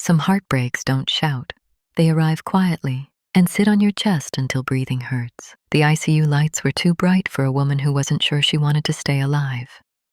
Some heartbreaks don't shout. They arrive quietly and sit on your chest until breathing hurts. The ICU lights were too bright for a woman who wasn't sure she wanted to stay alive.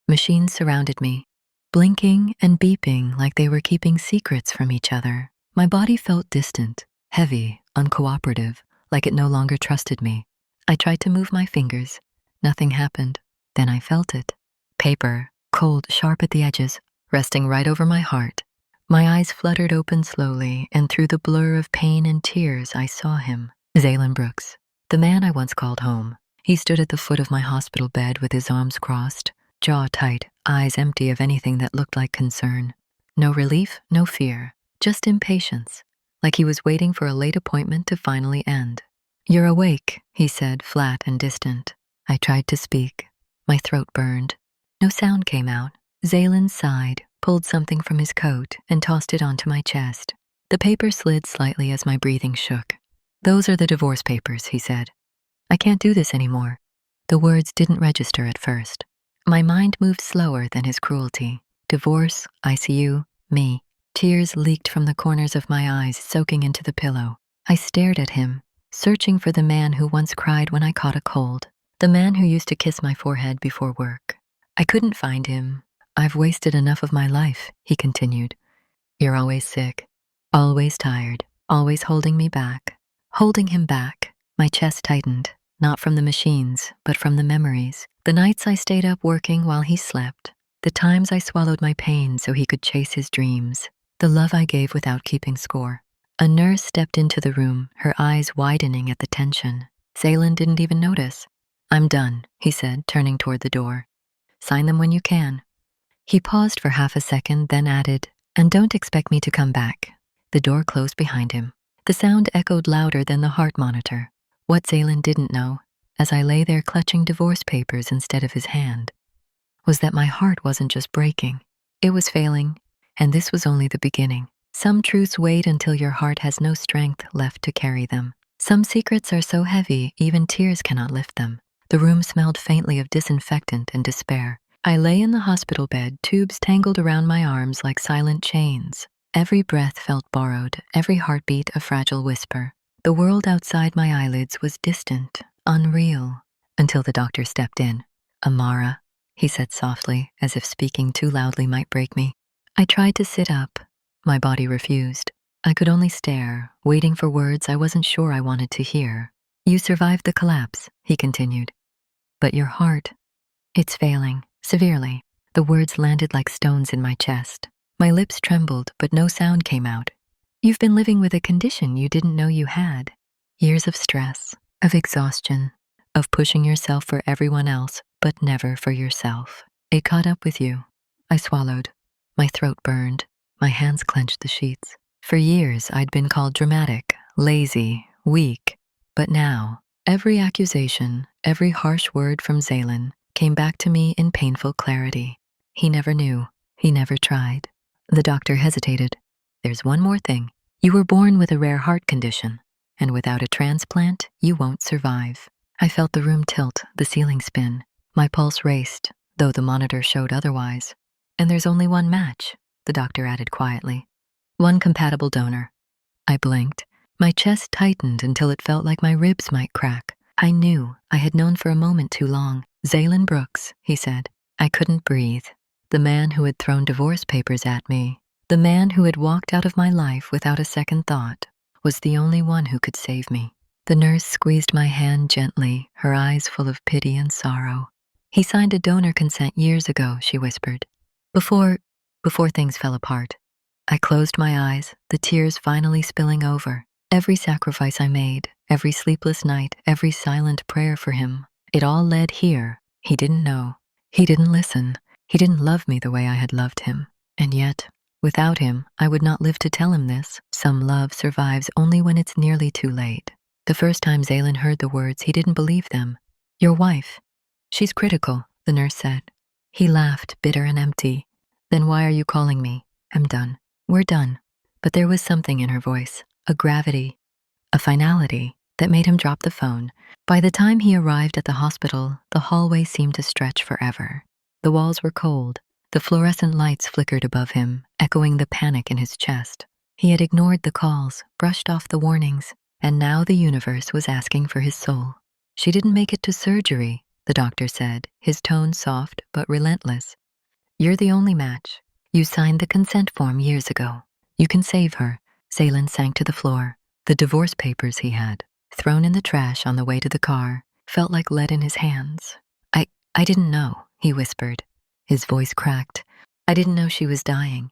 Machines surrounded me, blinking and beeping like they were keeping secrets from each other. My body felt distant, heavy, uncooperative, like it no longer trusted me. I tried to move my fingers. Nothing happened. Then I felt it. Paper, cold, sharp at the edges, resting right over my heart. My eyes fluttered open slowly, and through the blur of pain and tears, I saw him. Zaylen Brooks, the man I once called home. He stood at the foot of my hospital bed with his arms crossed, jaw tight, eyes empty of anything that looked like concern. No relief, no fear, just impatience, like he was waiting for a late appointment to finally end. "You're awake," he said, flat and distant. I tried to speak. My throat burned. No sound came out. Zaylen sighed, pulled something from his coat, and tossed it onto my chest. The paper slid slightly as my breathing shook. "Those are the divorce papers," he said. "I can't do this anymore." The words didn't register at first. My mind moved slower than his cruelty. Divorce, ICU, me. Tears leaked from the corners of my eyes, soaking into the pillow. I stared at him, searching for the man who once cried when I caught a cold. The man who used to kiss my forehead before work. I couldn't find him. "I've wasted enough of my life," he continued. "You're always sick, always tired, always holding me back." Holding him back, my chest tightened, not from the machines, but from the memories. The nights I stayed up working while he slept. The times I swallowed my pain so he could chase his dreams. The love I gave without keeping score. A nurse stepped into the room, her eyes widening at the tension. Zaylen didn't even notice. "I'm done," he said, turning toward the door. "Sign them when you can." He paused for half a second, then added, "And don't expect me to come back." The door closed behind him. The sound echoed louder than the heart monitor. What Zaylen didn't know, as I lay there clutching divorce papers instead of his hand, was that my heart wasn't just breaking. It was failing, and this was only the beginning. Some truths wait until your heart has no strength left to carry them. Some secrets are so heavy, even tears cannot lift them. The room smelled faintly of disinfectant and despair. I lay in the hospital bed, tubes tangled around my arms like silent chains. Every breath felt borrowed, every heartbeat a fragile whisper. The world outside my eyelids was distant, unreal, until the doctor stepped in. "Amara," he said softly, as if speaking too loudly might break me. I tried to sit up. My body refused. I could only stare, waiting for words I wasn't sure I wanted to hear. "You survived the collapse," he continued. "But your heart, it's failing, severely." The words landed like stones in my chest. My lips trembled, but no sound came out. "You've been living with a condition you didn't know you had. Years of stress, of exhaustion, of pushing yourself for everyone else, but never for yourself. It caught up with you." I swallowed. My throat burned. My hands clenched the sheets. For years, I'd been called dramatic, lazy, weak. But now, every accusation, every harsh word from Zaylen came back to me in painful clarity. He never knew. He never tried. The doctor hesitated. "There's one more thing. You were born with a rare heart condition, and without a transplant, you won't survive." I felt the room tilt, the ceiling spin. My pulse raced, though the monitor showed otherwise. "And there's only one match," the doctor added quietly. "One compatible donor." I blinked. My chest tightened until it felt like my ribs might crack. I knew. I had known for a moment too long. "Zaylen Brooks," he said. I couldn't breathe. The man who had thrown divorce papers at me, the man who had walked out of my life without a second thought, was the only one who could save me. The nurse squeezed my hand gently, her eyes full of pity and sorrow. "He signed a donor consent years ago," she whispered. Before things fell apart." I closed my eyes, the tears finally spilling over. Every sacrifice I made, every sleepless night, every silent prayer for him, it all led here. He didn't know. He didn't listen. He didn't love me the way I had loved him. And yet, without him, I would not live to tell him this. Some love survives only when it's nearly too late. The first time Zaylen heard the words, he didn't believe them. "Your wife. She's critical," the nurse said. He laughed, bitter and empty. "Then why are you calling me? I'm done. We're done." But there was something in her voice, a gravity, a finality, that made him drop the phone. By the time he arrived at the hospital, the hallway seemed to stretch forever. The walls were cold. The fluorescent lights flickered above him, echoing the panic in his chest. He had ignored the calls, brushed off the warnings, and now the universe was asking for his soul. She didn't make it to surgery, the doctor said, his tone soft but relentless. You're the only match. You signed the consent form years ago. You can save her. Zaylen sank to the floor. The divorce papers he had, thrown in the trash on the way to the car, felt like lead in his hands. I didn't know, he whispered. His voice cracked. I didn't know she was dying.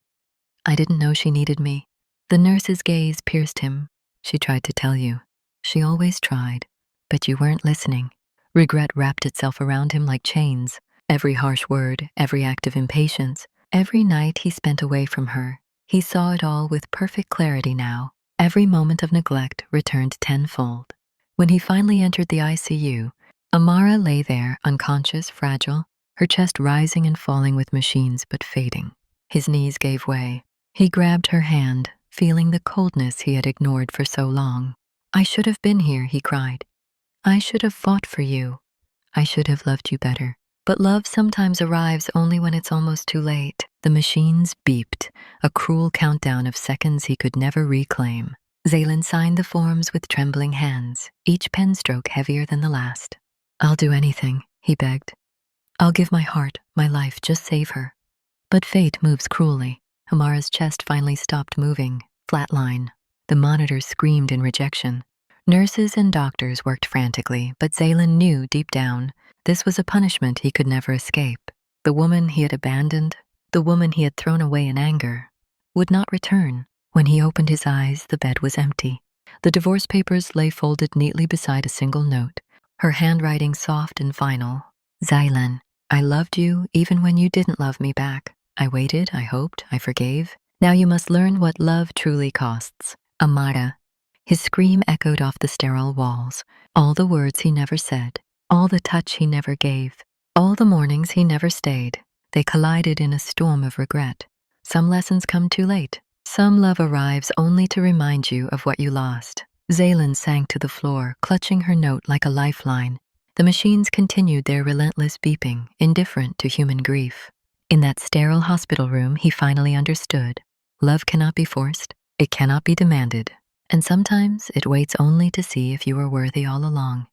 I didn't know she needed me. The nurse's gaze pierced him. She tried to tell you. She always tried, but you weren't listening. Regret wrapped itself around him like chains. Every harsh word, every act of impatience, every night he spent away from her. He saw it all with perfect clarity now. Every moment of neglect returned tenfold. When he finally entered the ICU, Amara lay there, unconscious, fragile, her chest rising and falling with machines but fading. His knees gave way. He grabbed her hand, feeling the coldness he had ignored for so long. I should have been here, he cried. I should have fought for you. I should have loved you better. But love sometimes arrives only when it's almost too late. The machines beeped, a cruel countdown of seconds he could never reclaim. Zaylen signed the forms with trembling hands, each pen stroke heavier than the last. I'll do anything, he begged. I'll give my heart, my life, just save her. But fate moves cruelly. Amara's chest finally stopped moving, flatline. The monitor screamed in rejection. Nurses and doctors worked frantically, but Zaylen knew deep down this was a punishment he could never escape. The woman he had abandoned, the woman he had thrown away in anger, would not return. When he opened his eyes, the bed was empty. The divorce papers lay folded neatly beside a single note, her handwriting soft and final. Zaylen, I loved you even when you didn't love me back. I waited, I hoped, I forgave. Now you must learn what love truly costs. Amara. His scream echoed off the sterile walls. All the words he never said, all the touch he never gave, all the mornings he never stayed. They collided in a storm of regret. Some lessons come too late. Some love arrives only to remind you of what you lost. Zaylen sank to the floor, clutching her note like a lifeline. The machines continued their relentless beeping, indifferent to human grief. In that sterile hospital room, he finally understood. Love cannot be forced, it cannot be demanded, and sometimes it waits only to see if you are worthy all along.